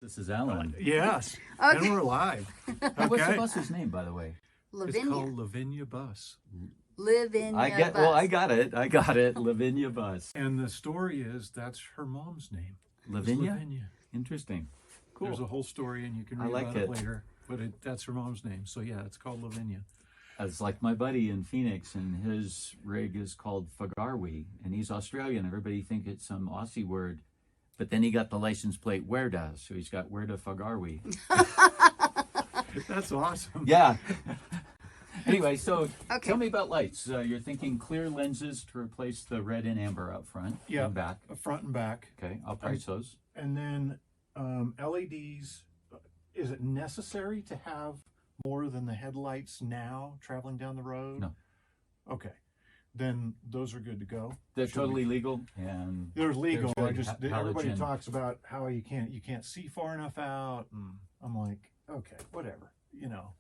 This is Alan. Yes. Okay. And we're live. Hey, what's the Okay. bus's name, by the way? It's Lavinia. called Lavinia Bus. Lavinia bus. Well, I got it. Lavinia Bus. And the story is that's her mom's name. It's Lavinia? Lavinia. Interesting. Cool. There's a whole story, and you can I read like about it it. later. But that's her mom's name. So yeah, it's called Lavinia. It's like my buddy in Phoenix, and his rig is called Fagarwi, and he's Australian. Everybody think it's some Aussie word, but then he got the license plate Werda, so he's got Werda Fagarwi. That's awesome. Yeah. Anyway, so Okay. tell me about lights. You're thinking clear lenses to replace the red and amber up front Yeah. and back. Front and back. Okay, I'll price those. And then LEDs. Is it necessary to have more than the headlights now traveling down the road? No. Okay. Then those are good to go. They're Should we- totally legal, and They're legal. They're I good. just Halogen. everybody talks about how you can't see far enough out, and I'm like, okay, whatever, you know.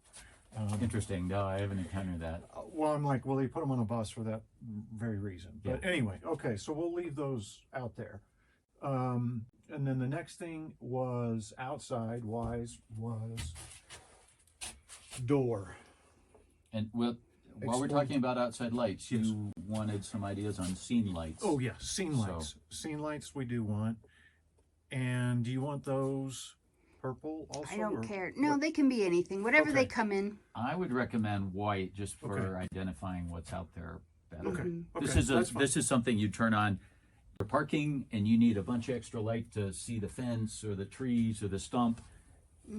interesting. No, I haven't encountered that. Well, I'm like, well, they put them on a bus for that very reason. But Yeah. anyway, okay, so we'll leave those out there. And then the next thing was outside wise was door. And while we're Explain. talking about outside lights, you wanted some ideas on scene lights. Oh yeah, scene lights. Scene lights we do want. And do you want those purple also? I don't or care. No, what? they can be anything. Whatever they Okay. come in. I would recommend white just for Okay. identifying what's out there better. Okay. Mm-hmm. Okay. This that's is something you turn on. You're parking and you need a bunch of extra light to see the fence or the trees or the stump,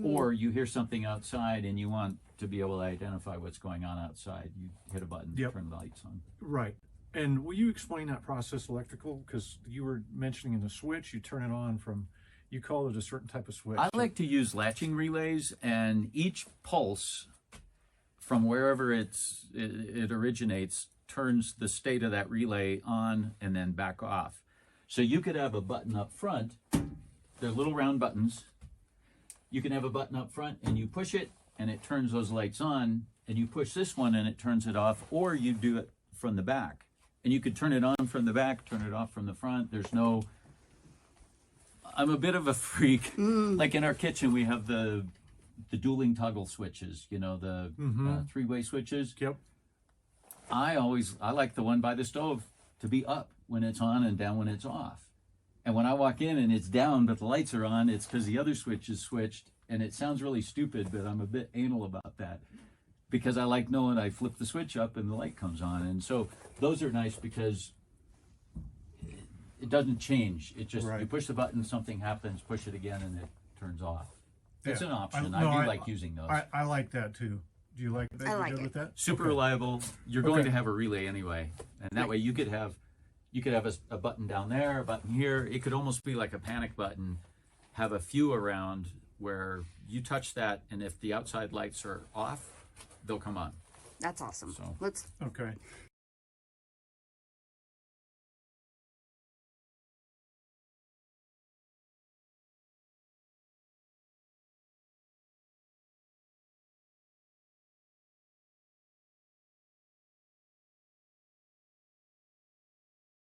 or you hear something outside and you want to be able to identify what's going on outside. You hit a button to Yep. turn the lights on. right. And will you explain that process electrical? Because you were mentioning in the switch, you turn it on from, you call it a certain type of switch. I like to use latching relays, and each pulse from wherever it originates turns the state of that relay on and then back off. So you could have a button up front. They're little round buttons. You can have a button up front and you push it and it turns those lights on, and you push this one and it turns it off, or you do it from the back. And you could turn it on from the back, turn it off from the front. There's no... I'm a bit of a freak. Like in our kitchen, we have the dueling toggle switches, you know, the three-way switches. Yep. I like the one by the stove to be up when it's on and down when it's off. And when I walk in and it's down but the lights are on, it's because the other switch is switched. And it sounds really stupid, but I'm a bit anal about that, because I like knowing I flip the switch up and the light comes on. And so those are nice because it doesn't change. It just, Right. you push the button, something happens, push it again, and it turns off. It's Yeah. an option. no, I do like using those. I like that too. Do you like that? I You like good it. with that? Super Okay. reliable. You're going Okay. to have a relay anyway, and that way you could have a button down there, a button here. It could almost be like a panic button. Have a few around where you touch that, and if the outside lights are off, they'll come on. That's awesome. So- Let's Okay.